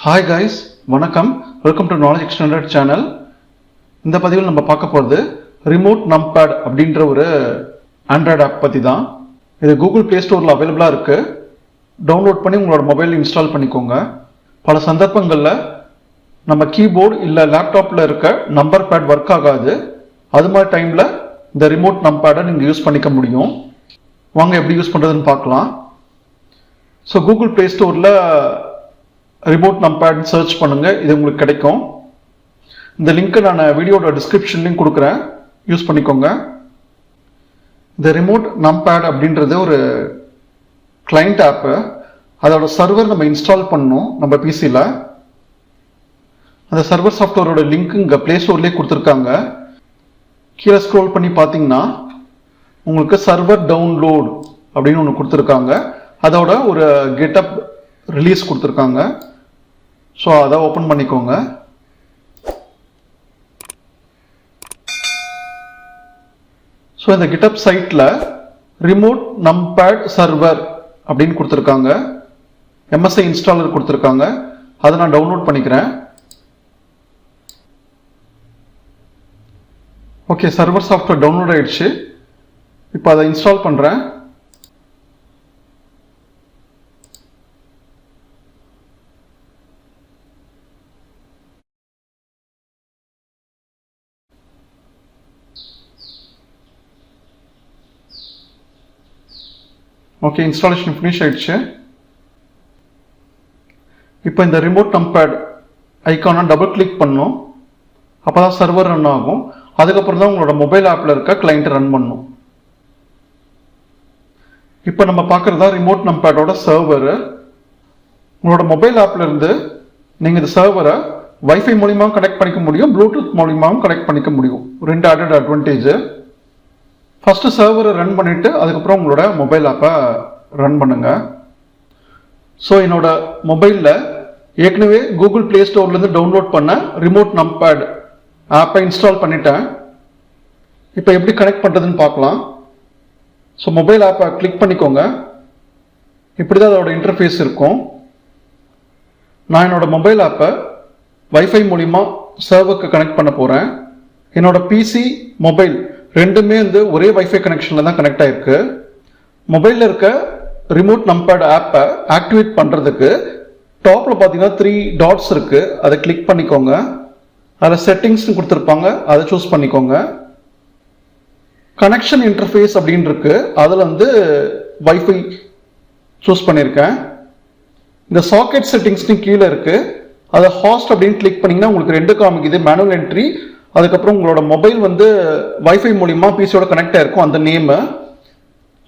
Hi guys, வணக்கம். Welcome to knowledge extended channel. இந்த பதிவில் நம்ம பார்க்க போகிறது ரிமோட் நம்பேட் அப்படின்ற ஒரு ஆண்ட்ராய்டு ஆப் பற்றி தான். இது கூகுள் ப்ளே ஸ்டோரில் அவைலபிளாக இருக்குது. டவுன்லோட் பண்ணி உங்களோட மொபைலில் இன்ஸ்டால் பண்ணிக்கோங்க. பல சந்தர்ப்பங்களில் நம்ம கீபோர்டு இல்லை லேப்டாப்பில் இருக்க நம்பர் பேட் ஒர்க் ஆகாது. அது மாதிரி டைமில் இந்த ரிமோட் நம்பேடை நீங்கள் யூஸ் பண்ணிக்க முடியும். வாங்க எப்படி யூஸ் பண்ணுறதுன்னு பார்க்கலாம். ஸோ கூகுள் ப்ளே ஸ்டோரில் ரிமோட் நம்பேட் சர்ச் பண்ணுங்கள், இது உங்களுக்கு கிடைக்கும். இந்த லிங்க்கை நான் வீடியோட டிஸ்கிரிப்ஷன்லையும் கொடுக்குறேன், யூஸ் பண்ணிக்கோங்க. இந்த ரிமோட் நம்பேட் அப்படின்றது ஒரு கிளைண்ட் ஆப்பு. அதோட சர்வர் நம்ம இன்ஸ்டால் பண்ணணும் நம்ம பிசியில். அந்த சர்வர் சாஃப்ட்வேரோட லிங்க் இங்கே ப்ளே ஸ்டோர்லேயே கொடுத்துருக்காங்க. கீழே ஸ்க்ரோல் பண்ணி பார்த்தீங்கன்னா உங்களுக்கு சர்வர் டவுன்லோட் அப்படின்னு ஒன்று கொடுத்துருக்காங்க. அதோட ஒரு கெட்டப் ரிலீஸ் கொடுத்துருக்காங்க. ஸோ அதை ஓப்பன் பண்ணிக்கோங்க. ஸோ இந்த கிட்டப் சைட்டில் ரிமோட் நம்பேட் சர்வர் அப்படின்னு கொடுத்துருக்காங்க. எம்எஸ்ஐ இன்ஸ்டாலர் கொடுத்துருக்காங்க. அதை நான் டவுன்லோட் பண்ணிக்கிறேன். ஓகே, சர்வர் சாஃப்ட்வேர் டவுன்லோட் ஆயிடுச்சு. இப்போ அதை இன்ஸ்டால் பண்ணுறேன். ஓகே, இன்ஸ்டாலேஷன் ஃபினிஷ் ஆயிடுச்சு. இப்போ இந்த ரிமோட் நம்பேட் ஐக்கானை டபுள் கிளிக் பண்ணணும். அப்போ தான் சர்வர் ரன் ஆகும். அதுக்கப்புறம் தான் உங்களோட மொபைல் ஆப்பில் இருக்க கிளைண்ட் ரன் பண்ணணும். இப்போ நம்ம பார்க்குறது தான் ரிமோட் நம்பேடோட சர்வர். உங்களோட மொபைல் ஆப்பில் இருந்து நீங்கள் இந்த சர்வரை வைஃபை மூலியமாகவும் கனெக்ட் பண்ணிக்க முடியும், ப்ளூடூத் மூலியமாகவும் கனெக்ட் பண்ணிக்க முடியும். ரெண்டு ஆடட் அட்வான்டேஜ். ஃபஸ்ட்டு சர்வரை ரன் பண்ணிவிட்டு அதுக்கப்புறம் உங்களோட மொபைல் ஆப்பை ரன் பண்ணுங்கள். ஸோ என்னோட மொபைலில் ஏற்கனவே கூகுள் ப்ளே ஸ்டோர்லேருந்து டவுன்லோட் பண்ண ரிமோட் நம்பேட் ஆப்பை இன்ஸ்டால் பண்ணிட்டேன். இப்போ எப்படி கனெக்ட் பண்ணுறதுன்னு பார்க்கலாம். ஸோ மொபைல் ஆப்பை கிளிக் பண்ணிக்கோங்க. இப்படி தான் அதோட இன்டர்ஃபேஸ் இருக்கும். நான் என்னோட மொபைல் ஆப்பை வைஃபை மூலிமா சர்வருக்கு கனெக்ட் பண்ண போகிறேன். என்னோட பிசி மொபைல் ரெண்டுமே ஒரே வைஃபை கனெக்ஷனில் தான் கனெக்ட் ஆகிருக்கு. மொபைலில் இருக்க ரிமோட் நம்பேட் ஆப்பை ஆக்டிவேட் பண்ணுறதுக்கு டாப்பில் பார்த்தீங்கன்னா 3 டாட்ஸ் இருக்குது. அதை கிளிக் பண்ணிக்கோங்க. அதில் செட்டிங்ஸ்னு கொடுத்துருப்பாங்க, அதை சூஸ் பண்ணிக்கோங்க. கனெக்ஷன் இன்டர்ஃபேஸ் அப்படின்னு இருக்கு, அதில் வைஃபை சூஸ் பண்ணியிருக்கேன். இந்த சாக்கெட் செட்டிங்ஸ்னு கீழே இருக்குது, அதை ஹாஸ்ட் அப்படின்னு கிளிக் பண்ணிங்கன்னா உங்களுக்கு 2 காமிக்குது, மேனுவல் என்ட்ரி. அதுக்கப்புறம் உங்களோட மொபைல் வைஃபை மூலிமா பிசியோட கனெக்ட் ஆகிருக்கும், அந்த நேமு.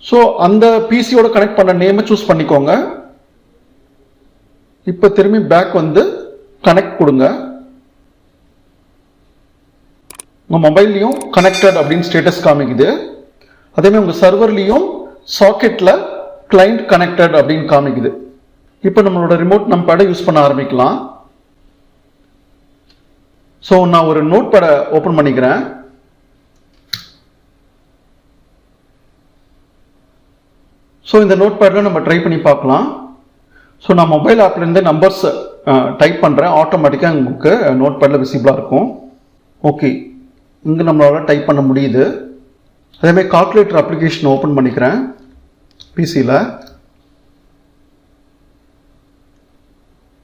ஸோ அந்த பிசியோட கனெக்ட் பண்ண நேமை சூஸ் பண்ணிக்கோங்க. இப்போ திரும்பி பேக் கனெக்ட் கொடுங்க. உங்கள் மொபைல்லையும் கனெக்டட் அப்படின்னு ஸ்டேட்டஸ் காமிக்குது. அதேமாதிரி உங்கள் சர்வர்லேயும் சாக்கெட்டில் கிளைண்ட் கனெக்டட் அப்படின்னு காமிக்குது. இப்போ நம்மளோட ரிமோட் நம்பேடை யூஸ் பண்ண ஆரம்பிக்கலாம். ஸோ நான் ஒரு நோட் பேடை ஓப்பன் பண்ணிக்கிறேன். ஸோ இந்த நோட் பேடில் நம்ம ட்ரை பண்ணி பார்க்கலாம். ஸோ நான் மொபைல் ஆப்லேருந்து நம்பர்ஸ் டைப் பண்ணுறேன். ஆட்டோமேட்டிக்காக உங்களுக்கு நோட் பேடில் விசிபிளாக இருக்கும். ஓகே, இங்கே நம்மளால் டைப் பண்ண முடியுது. அதேமாதிரி கால்குலேட்டர் அப்ளிகேஷன் ஓப்பன் பண்ணிக்கிறேன் பிசியில்.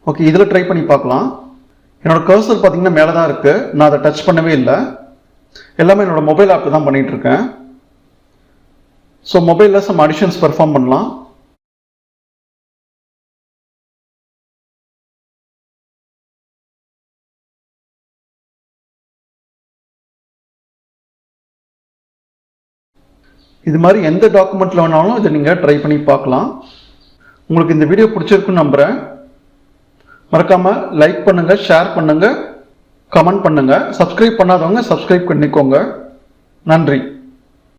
ஓகே, இதில் ட்ரை பண்ணி பார்க்கலாம். என்னோட கர்சர் பார்த்தீங்கன்னா மேலே தான் இருக்குது. நான் அதை டச் பண்ணவே இல்லை. எல்லாமே என்னோட மொபைல் ஆப்பில் தான் பண்ணிகிட்டு இருக்கேன். ஸோ மொபைலில் சம் அடிஷன்ஸ் பெர்ஃபார்ம் பண்ணலாம். இது மாதிரி எந்த டாக்குமெண்ட்டில் வேணாலும் இதை நீங்கள் ட்ரை பண்ணி பார்க்கலாம். உங்களுக்கு இந்த வீடியோ பிடிச்சிருக்குன்னு நம்புகிறேன். மறக்காமல் லைக் பண்ணுங்கள், ஷேர் பண்ணுங்கள், கமெண்ட் பண்ணுங்கள். சப்ஸ்கிரைப் பண்ணாதவங்க சப்ஸ்கிரைப் பண்ணிக்கோங்க. நன்றி.